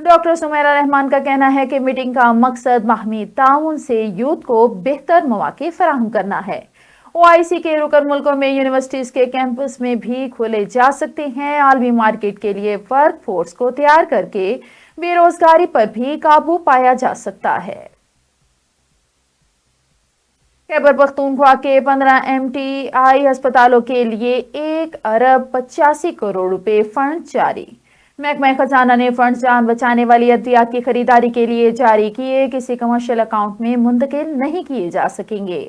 Doctor Sameera رحمان کا کہنا ہے کہ میٹنگ کا مقصد باہمی تعاون سے یوتھ کو بہتر مواقع فراہم کرنا ہے۔ OIC کے رکن ملکوں میں یونیورسٹیز کے کیمپس میں بھی کھولے جا سکتے ہیں۔ عالمی مارکیٹ کے لیے ورک فورس کو تیار کر کے بے روزگاری پر بھی قابو پایا جا سکتا ہے۔ خیبر پختونخوا کے 15 MTI ہسپتالوں کے لیے 1.85 کروڑ روپے فنڈ جاری۔ محکمہ خزانہ نے فنڈ جان بچانے والی ادویات کی خریداری کے لیے جاری کیے، کسی کمرشل اکاؤنٹ میں منتقل نہیں کیے جا سکیں گے۔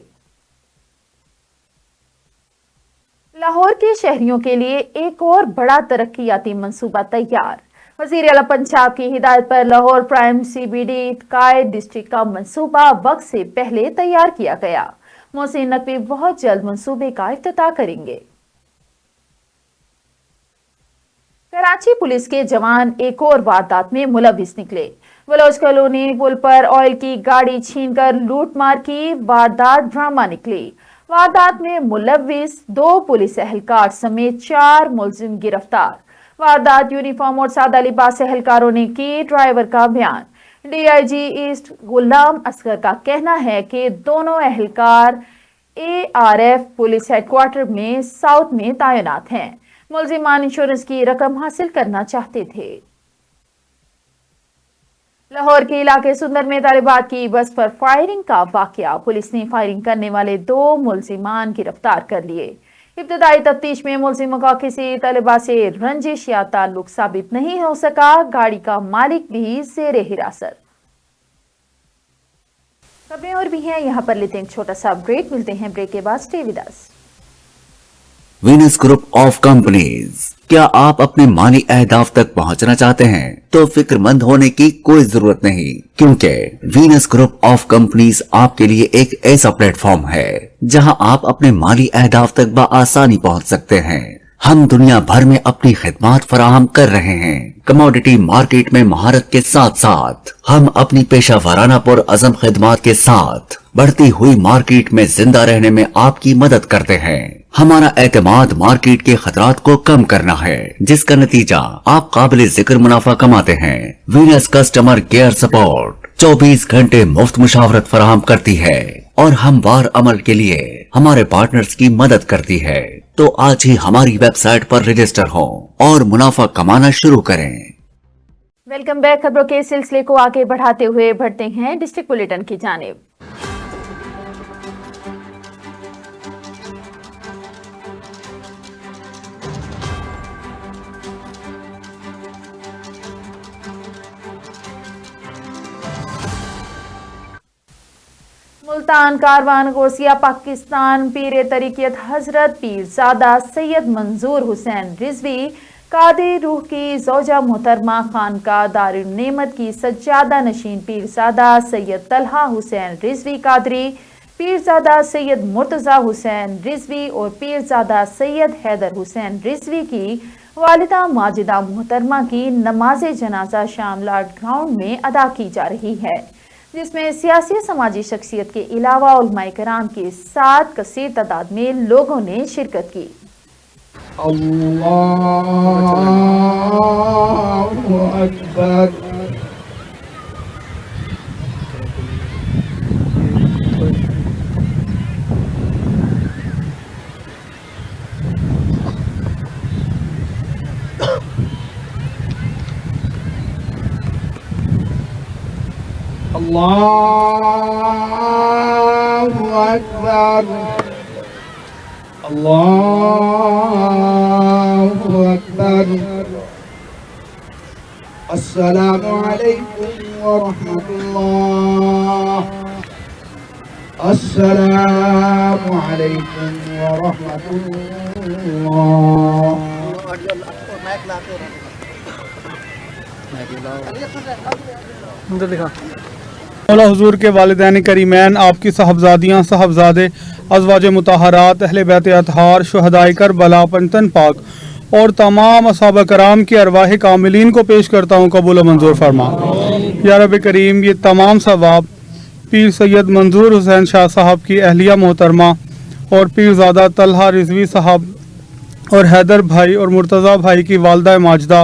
لاہور کے شہریوں کے لیے ایک اور بڑا ترقیاتی منصوبہ تیار۔ وزیر اعلیٰ پنجاب کی ہدایت پر لاہور پرائم CBD قائد ڈسٹرکٹ کا منصوبہ وقت سے پہلے تیار کیا گیا۔ محسن نقوی بہت جلد منصوبے کا افتتاح کریں گے۔ کراچی پولیس کے جوان ایک اور واردات میں ملوث نکلے۔ بلوچ کالونی پل پر آئل کی گاڑی چھین کر لوٹ مار کی واردات ڈرامہ نکلی۔ واردات میں ملوث 2 پولیس اہلکار سمیت 4 ملزم گرفتار۔ واردات یونیفارم اور سادہ لباس اہلکاروں نے کی، ڈرائیور کا بیان۔ DIG ایسٹ غلام اصغر کا کہنا ہے کہ دونوں اہلکار ARF پولیس ہیڈ کوارٹر میں ساؤتھ میں تعینات ہیں۔ ملزمان انشورنس کی رقم حاصل کرنا چاہتے تھے۔ لاہور کے علاقے سندر میں طالبات کی بس پر فائرنگ کا واقعہ، پولیس نے فائرنگ کرنے والے 2 ملزمان گرفتار کر لیے۔ ابتدائی تفتیش میں ملزموں کا کسی طالبہ سے رنجش یا تعلق ثابت نہیں ہو سکا، گاڑی کا مالک بھی زیر حراست۔ خبریں اور بھی ہیں، یہاں پر لیتے ہیں ایک چھوٹا سا بریک، ملتے ہیں بریک کے بعد، اسٹے ود اس۔ وینس گروپ آف کمپنیز، کیا آپ اپنے مالی اہداف تک پہنچنا چاہتے ہیں تو فکر مند ہونے کی کوئی ضرورت نہیں، کیونکہ وینس گروپ آف کمپنیز آپ کے لیے ایک ایسا پلیٹ فارم ہے جہاں آپ اپنے مالی اہداف تک بآسانی پہنچ سکتے ہیں۔ ہم دنیا بھر میں اپنی خدمات فراہم کر رہے ہیں۔ کموڈٹی مارکیٹ میں مہارت کے ساتھ ساتھ ہم اپنی پیشہ ورانہ پر عزم خدمات کے ساتھ بڑھتی ہوئی مارکیٹ میں زندہ رہنے میں آپ کی مدد کرتے ہیں۔ ہمارا اعتماد مارکیٹ کے خطرات کو کم کرنا ہے، جس کا نتیجہ آپ قابل ذکر منافع کماتے ہیں۔ وینس کسٹمر کیئر سپورٹ 24 گھنٹے مفت مشاورت فراہم کرتی ہے اور ہموار عمل کے لیے ہمارے پارٹنرز کی مدد کرتی ہے۔ تو آج ہی ہماری ویب سائٹ پر رجسٹر ہوں اور منافع کمانا شروع کریں۔ Welcome back. خبروں کے سلسلے کو آگے بڑھاتے ہوئے بڑھتے ہیں ڈسٹرکٹ بلیٹن کی جانب۔ ملتان کاروان غوثیہ پاکستان پیر طریقت حضرت پیرزادہ سید منظور حسین رضوی قادری روح کی زوجہ محترمہ خانقاہ دارالنعمت کی سجادہ نشین پیرزادہ سید طلحہ حسین رضوی قادری، پیرزادہ سید مرتضی حسین رضوی اور پیرزادہ سید حیدر حسین رضوی کی والدہ ماجدہ محترمہ کی نماز جنازہ شام لاڈ گراؤنڈ میں ادا کی جا رہی ہے، جس میں سیاسی سماجی شخصیت کے علاوہ علماء کرام کے ساتھ کثیر تعداد میں لوگوں نے شرکت کی۔ اللہ اکبر۔ اللہ اکبر، اللہ اکبر۔ السلام علیکم ورحمۃ اللہ، السلام علیکم ورحمۃ اللہ۔ مولا حضور کے والدین کریمین، آپ کی صاحبزادیاں، صاحبزادے، ازواج مطہرات، اہل بیت اطہار، شہدائے کربلا، پنجتن پاک اور تمام اصحابہ کرام کی ارواح کاملین کو پیش کرتا ہوں، قبول و منظور فرما یا رب کریم۔ یہ تمام ثواب پیر سید منظور حسین شاہ صاحب کی اہلیہ محترمہ اور پیرزادہ طلحہ رضوی صاحب اور حیدر بھائی اور مرتضیٰ بھائی کی والدہ ماجدہ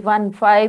15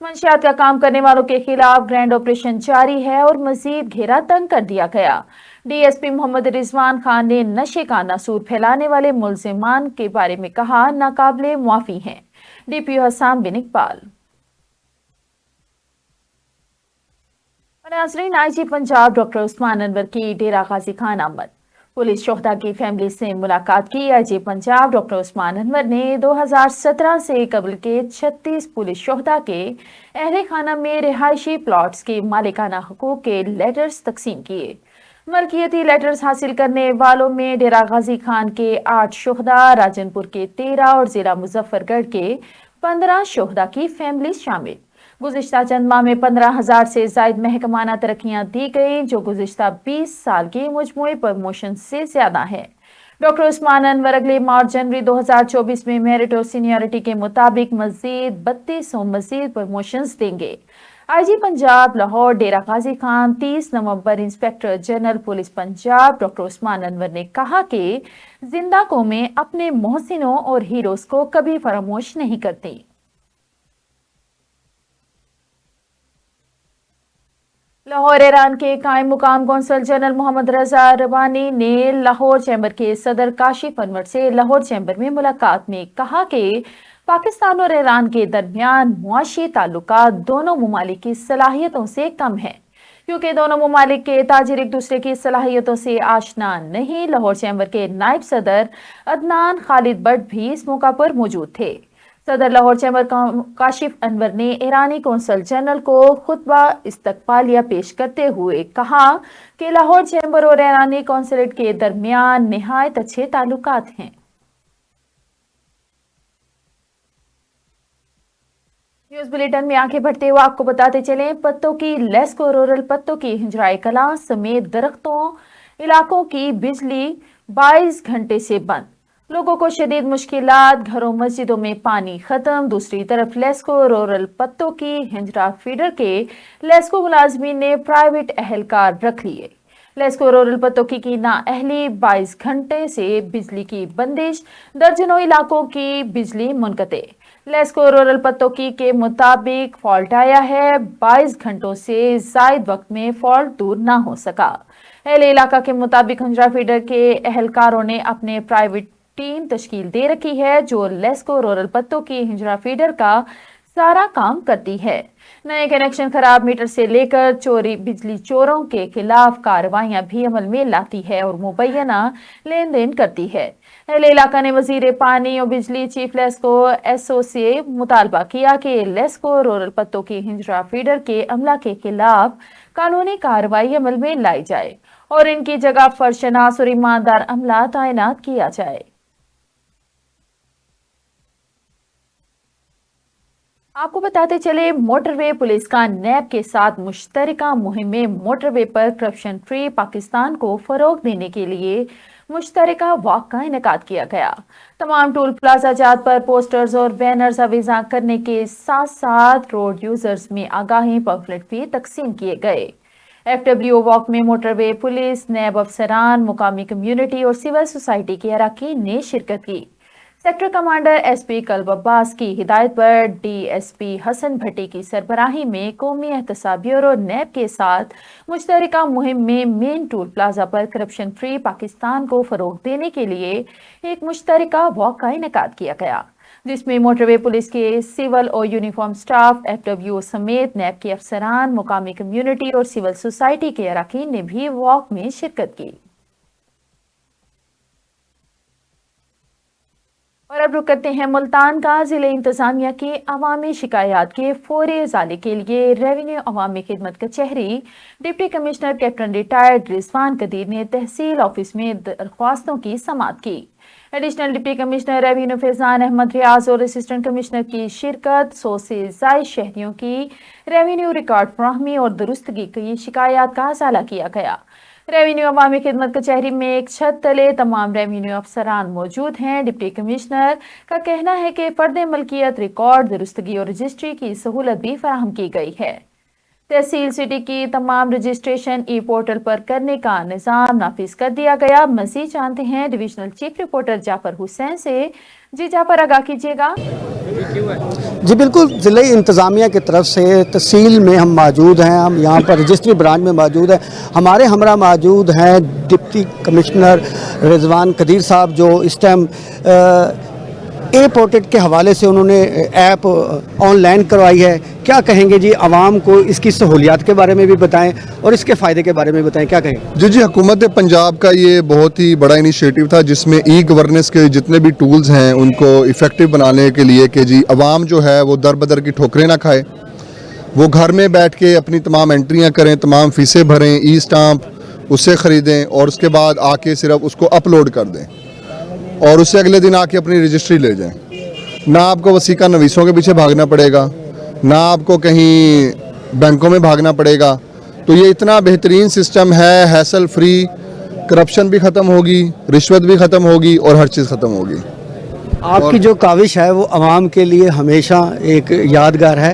منشیات کا کام کرنے والوں کے خلاف گرینڈ آپریشن جاری ہے اور مزید گھیرا تنگ کر دیا گیا۔ ڈی ایس پی محمد رضوان خان نے نشے کا ناسور پھیلانے والے ملزمان کے بارے میں کہا ناقابل معافی ہیں۔ ڈی پی او حسام بن اقبال۔ ناظرین، آئی جی پنجاب ڈاکٹر عثمان انور کی ڈیرہ غازی خان آمد۔ پولیس شہدا کی فیملی سے ملاقات کی۔ آئی جی پنجاب ڈاکٹر عثمان انور نے 2017 سے قبل کے 36 پولیس شہدا کے اہل خانہ میں رہائشی پلاٹس کے مالکانہ حقوق کے لیٹرز تقسیم کیے۔ ملکیتی لیٹرز حاصل کرنے والوں میں ڈیرہ غازی خان کے 8 شہدا، راجن پور کے 13 اور ضلع مظفر گڑھ کے 15 شہدا کی فیملیز شامل۔ گزشتہ چند ماہ میں 15,000 سے زائد محکمانہ ترقیاں دی گئیں، جو گزشتہ 20 سال کی مجموعی پروموشن سے زیادہ ہے۔ ڈاکٹر عثمان انور اگلے مارچ جنوری 2024 میں میرٹ اور سینیورٹی کے مطابق مزید 3200 مزید پروموشنز دیں گے۔ آئی جی پنجاب لاہور ڈیرہ غازی خان 30 نومبر inspector general police Punjab doctor Usman Anwar نے کہا کہ زندہ قومیں اپنے محسنوں اور ہیروز کو کبھی فراموش نہیں کرتی۔ لاہور ایران کے قائم مقام قونصل جنرل محمد رضا ربانی نے لاہور چیمبر کے صدر کاشف انور سے لاہور چیمبر میں ملاقات میں کہا کہ پاکستان اور ایران کے درمیان معاشی تعلقات دونوں ممالک کی صلاحیتوں سے کم ہیں، کیونکہ دونوں ممالک کے تاجر ایک دوسرے کی صلاحیتوں سے آشنا نہیں۔ لاہور چیمبر کے نائب صدر عدنان خالد بٹ بھی اس موقع پر موجود تھے۔ صدر لاہور چیمبر کاشف انور نے ایرانی قونصل جنرل کو خطبہ استقبالیہ پیش کرتے ہوئے کہا کہ لاہور چیمبر اور ایرانی قونصلیٹ کے درمیان نہایت اچھے تعلقات ہیں۔ نیوز بلیٹن میں آگے بڑھتے ہوئے آپ کو بتاتے چلیں، پتوں کی لیسکو رورل پتوں کی ہنجرائے کلاں سمیت درختوں علاقوں کی بجلی 22 گھنٹے سے بند، لوگوں کو شدید مشکلات، گھروں مسجدوں میں پانی ختم۔ دوسری طرف لیسکو رورل پتوں کی ہنجرا فیڈر کے لیسکو ملازمین نے پرائیویٹ اہلکار رکھ لیے۔ لیسکو رورل پتوں کی نااہلی، 22 گھنٹے سے بجلی کی بندش، درجنوں علاقوں کی بجلی منقطع۔ لیسکو رورل پتوں کے مطابق فالٹ آیا ہے، 22 گھنٹوں سے زائد وقت میں فالٹ دور نہ ہو سکا۔ اہل علاقہ کے مطابق ہنجرا فیڈر کے اہلکاروں نے اپنے پرائیویٹ ٹیم تشکیل دے رکھی ہے جو لیسکو رورل پتوں کی ہنجرا فیڈر کا سارا کام کرتی ہے۔ نئے کنیکشن، خراب میٹر سے لے کر چوری بجلی چوروں کے خلاف کارروائیاں بھی عمل میں لاتی ہے اور مبینہ لین دین کرتی ہے۔ اہل علاقہ نے وزیر پانی اور بجلی چیف لیسکو ایس او سے مطالبہ کیا کہ لیسکو رورل پتوں کی ہنجرا فیڈر کے عملہ کے خلاف قانونی کارروائی عمل میں لائی جائے اور ان کی جگہ فرشناس اور ایماندار عملہ تعینات کیا جائے۔ آپ کو بتاتے چلے، موٹر وے پولیس کا نیب کے ساتھ مشترکہ مہم میں موٹر وے پر کرپشن فری پاکستان کو فروغ دینے کے لیے مشترکہ واک کا انعقاد کیا گیا۔ تمام ٹول پلازا جات پر پوسٹرز اور بینرز آویزاں کرنے کے ساتھ ساتھ روڈ یوزرز میں آگاہی پمفلٹ بھی تقسیم کیے گئے۔ ایف ڈبلیو واک میں موٹر وے پولیس، نیب افسران، مقامی کمیونٹی اور سول سوسائٹی کے اراکین نے شرکت کی۔ Sector commander S P Kalb Abbas کی ہدایت پر ڈی ایس پی حسن بھٹی کی سربراہی میں قومی احتساب بیورو نیب کے ساتھ مشترکہ مہم میں مین ٹول پلازا پر کرپشن فری پاکستان کو فروغ دینے کے لیے ایک مشترکہ واک کا انعقاد کیا گیا، جس میں موٹر وے پولیس کے سول اور یونیفارم سٹاف، ایف ڈبلیو سمیت نیب کے افسران، مقامی کمیونٹی اور سول سوسائٹی کے اراکین نے بھی واک میں شرکت کی۔ اور اب رک کرتے ہیں ملتان کا۔ ضلع انتظامیہ کی عوامی شکایات کے فوری ازالے کے لیے ریونیو عوامی خدمت کچہری ڈپٹی کمشنر کیپٹن ریٹائرڈ رضوان قدیر نے تحصیل آفس میں درخواستوں کی سماعت کی۔ ایڈیشنل ڈپٹی کمشنر ریونیو فیضان احمد ریاض اور اسسٹنٹ کمشنر کی شرکت 100 سے زائد شہریوں کی ریونیو ریکارڈ فراہمی اور درستگی کی شکایات کا ازالہ کیا گیا۔ ریونیو عوامی خدمت کچہری میں ایک چھت تلے تمام ریونیو افسران موجود ہیں۔ ڈپٹی کمشنر کا کہنا ہے کہ فرد ملکیت ریکارڈ درستگی اور رجسٹری کی سہولت بھی فراہم کی گئی ہے۔ تحصیل سٹی کی تمام رجسٹریشن ای پورٹل پر کرنے کا نظام نافذ کر دیا گیا۔ مزید جانتے ہیں ڈویژنل چیف رپورٹر جعفر حسین سے۔ جی جعفر، آگاہ کیجیے گا۔ جی بالکل، ضلع انتظامیہ کی طرف سے تحصیل میں ہم موجود ہیں، ہم یہاں پر رجسٹری برانچ میں موجود ہیں. ہمارے ہمراہ موجود ہیں ڈپٹی کمشنر رضوان قدیر صاحب، جو اس ٹائم اے پورٹل کے حوالے سے انہوں نے ایپ آن لائن کروائی ہے. کیا کہیں گے جی عوام کو، اس کی سہولیات کے بارے میں بھی بتائیں اور اس کے فائدے کے بارے میں بتائیں، کیا کہیں گے؟ جی حکومت پنجاب کا یہ بہت ہی بڑا انیشیٹو تھا، جس میں ای گورننس کے جتنے بھی ٹولز ہیں ان کو ایفیکٹو بنانے کے لیے کہ جی عوام جو ہے وہ در بدر کی ٹھوکریں نہ کھائے، وہ گھر میں بیٹھ کے اپنی تمام انٹریاں کریں، تمام فیسیں بھریں، ای اسٹامپ اس سے خریدیں اور اس کے بعد آ کے صرف اس کو اپلوڈ کر دیں اور اس سے اگلے دن آ کے اپنی رجسٹری لے جائیں. نہ آپ کو وسیقہ نویسوں کے پیچھے بھاگنا پڑے گا، نہ آپ کو کہیں بینکوں میں بھاگنا پڑے گا. تو یہ اتنا بہترین سسٹم ہے، ہیسل فری، کرپشن بھی ختم ہوگی، رشوت بھی ختم ہوگی اور ہر چیز ختم ہوگی. آپ کی جو کاوش ہے وہ عوام کے لیے ہمیشہ ایک یادگار ہے.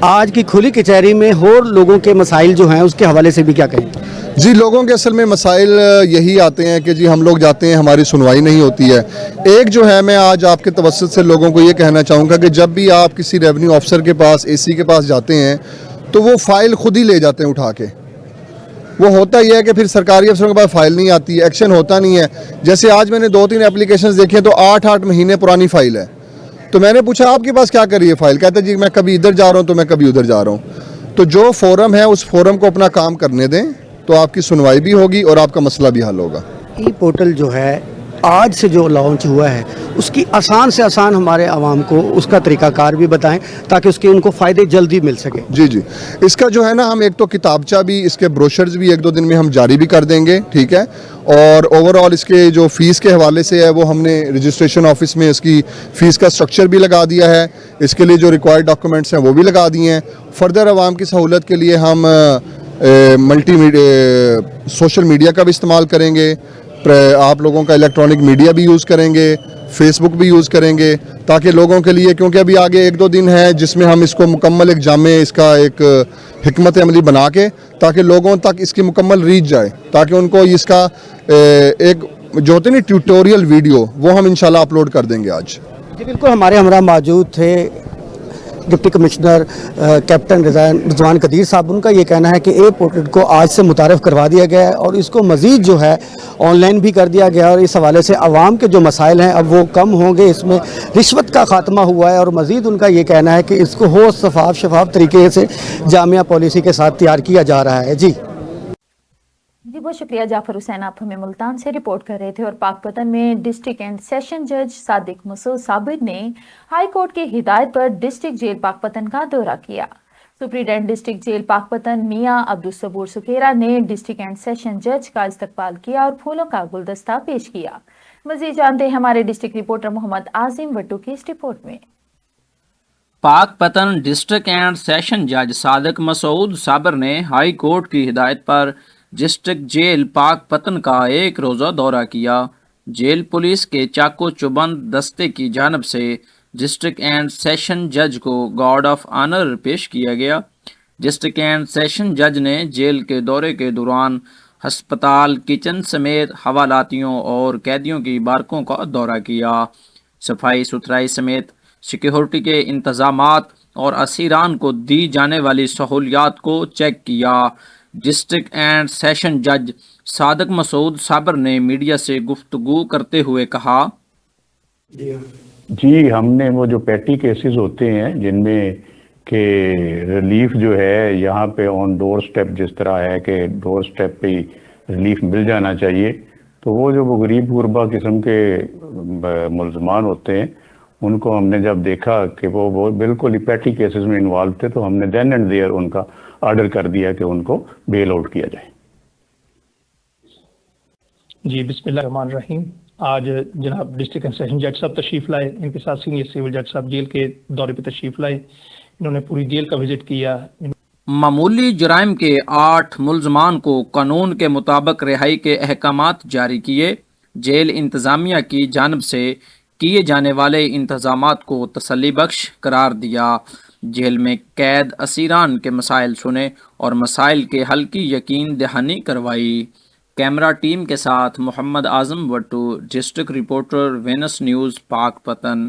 آج کی کھلی کچہری میں اور لوگوں کے مسائل جو ہیں اس کے حوالے سے بھی کیا کہیں؟ جی لوگوں کے اصل میں مسائل یہی آتے ہیں کہ جی ہم لوگ جاتے ہیں، ہماری سنوائی نہیں ہوتی ہے. ایک جو ہے میں آج آپ کے توسط سے لوگوں کو یہ کہنا چاہوں گا کہ جب بھی آپ کسی ریونیو آفیسر کے پاس، اے سی کے پاس جاتے ہیں تو وہ فائل خود ہی لے جاتے ہیں اٹھا کے. وہ ہوتا ہی ہے کہ پھر سرکاری افسروں کے پاس فائل نہیں آتی، ایکشن ہوتا نہیں ہے. جیسے آج میں نے 2-3 اپلیکیشنز دیکھے تو 8 مہینے پرانی فائل ہے. تو میں نے پوچھا آپ کے پاس کیا کر رہی ہے فائل؟ کہتا ہے جی میں کبھی ادھر جا رہا ہوں تو میں کبھی ادھر جا رہا ہوں. تو جو فورم ہے اس فورم کو اپنا کام کرنے دیں تو آپ کی سنوائی بھی ہوگی اور آپ کا مسئلہ بھی حل ہوگا. ای پورٹل جو ہے آج سے جو لانچ ہوا ہے اس کی آسان سے آسان ہمارے عوام کو اس کا طریقہ کار بھی بتائیں تاکہ اس کے ان کو فائدے جلدی مل سکے. جی اس کا جو ہے نا، ہم ایک تو کتابچہ بھی، اس کے بروشرز بھی 1-2 دن میں ہم جاری بھی کر دیں گے، ٹھیک ہے. اور اوورآل اس کے جو فیس کے حوالے سے ہے وہ ہم نے رجسٹریشن آفس میں اس کی فیس کا سٹرکچر بھی لگا دیا ہے. اس کے لیے جو ریکوائرڈ ڈاکومنٹس ہیں وہ بھی لگا دیے ہیں. فردر عوام کی سہولت کے لیے ہم ملٹی میڈیا، سوشل میڈیا کا بھی استعمال کریں گے. آپ لوگوں کا الیکٹرانک میڈیا بھی یوز کریں گے، فیس بک بھی یوز کریں گے تاکہ لوگوں کے لیے، کیونکہ ابھی آگے 1-2 دن ہے جس میں ہم اس کو مکمل ایک جامع، اس کا ایک حکمت عملی بنا کے تاکہ لوگوں تک اس کی مکمل ریچ جائے، تاکہ ان کو اس کا ایک جو ہوتے ہیں ٹیوٹوریل ویڈیو وہ ہم انشاءاللہ اپلوڈ کر دیں گے آج. جی بالکل، ہمارے ہمراہ موجود تھے ڈپٹی کمشنر کیپٹن رضوان قدیر صاحب. ان کا یہ کہنا ہے کہ اے پورٹل کو آج سے متعارف کروا دیا گیا ہے اور اس کو مزید جو ہے آن لائن بھی کر دیا گیا، اور اس حوالے سے عوام کے جو مسائل ہیں اب وہ کم ہوں گے. اس میں رشوت کا خاتمہ ہوا ہے اور مزید ان کا یہ کہنا ہے کہ اس کو شفاف طریقے سے جامعہ پالیسی کے ساتھ تیار کیا جا رہا ہے. جی بہت شکریہ جعفر حسین، آپ ہمیں ملتان سے رپورٹ کر رہے تھے. اور پاک پتن میں ڈسٹرکٹ اینڈ سیشن جج صادق مسعود صابر نے ہائی کورٹ کی ہدایت پر ڈسٹرکٹ جیل پاک پتن کا دورہ کیا. سپرنٹینڈنٹ ڈسٹرکٹ جیل پاک پتن میاں عبدالصبور سکیرا نے ڈسٹرکٹ اینڈ سیشن جج کا استقبال کیا اور پھولوں کا گلدستہ پیش کیا. مزید جانتے ہیں ہمارے ڈسٹرکٹ رپورٹر محمد عاظم وٹو کی اس رپورٹ میں. پاک پتن ڈسٹرکٹ اینڈ سیشن جج صادق مسعود صابر نے ہائی کورٹ کی ہدایت پر ڈسٹرکٹ جیل پاک پتن کا ایک روزہ دورہ کیا. جیل پولیس کے چاقو چوبند دستے کی جانب سے ڈسٹرکٹ اینڈ سیشن جج کو گارڈ آف آنر پیش کیا گیا. ڈسٹرکٹ اینڈ سیشن جج نے جیل کے دورے کے دوران ہسپتال، کچن سمیت حوالاتیوں اور قیدیوں کی بارکوں کا دورہ کیا. صفائی ستھرائی سمیت سیکیورٹی کے انتظامات اور اسیران کو دی جانے والی سہولیات کو چیک کیا. ڈسٹرکٹ اینڈ سیشن جج صادق مسعود صابر نے میڈیا سے گفتگو کرتے ہوئے کہا، جی ہم نے وہ جو پیٹی کیسز ہوتے ہیں جن میں کہ ریلیف جو ہے یہاں پہ آن ڈور سٹیپ، جس طرح ہے کہ ڈور سٹیپ پہ ریلیف مل جانا چاہیے، تو وہ جو وہ غریب غربا قسم کے ملزمان ہوتے ہیں ان کو ہم نے جب دیکھا کہ وہ بالکل ہی پیٹی کیسز میں انوالو تھے تو ہم نے دین اینڈ دیئر ان کا آرڈر کر دیا کہ ان کو بیل آؤٹ کیا جائے. جی بسم اللہ الرحمن الرحیم. آج جناب ڈسٹرکٹ اینڈ سیشن جج صاحب تشریف لائے، ان کے ساتھ سینئر سول جج صاحب جیل کے دورے پہ تشریف لائے. انہوں نے پوری جیل کا وزٹ کیا. معمولی جرائم کے 8 ملزمان کو قانون کے مطابق رہائی کے احکامات جاری کیے. جیل انتظامیہ کی جانب سے کیے جانے والے انتظامات کو تسلی بخش قرار دیا. جیل میں قید اسیران کے مسائل سنے اور مسائل کے حل کی یقین دہانی کروائی. کیمرہ ٹیم کے ساتھ Muhammad Azam وٹو، district reporter Venice news پاک پتن.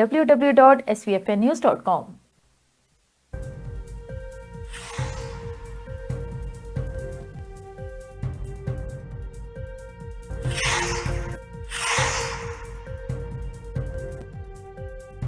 www.svfnnews.com।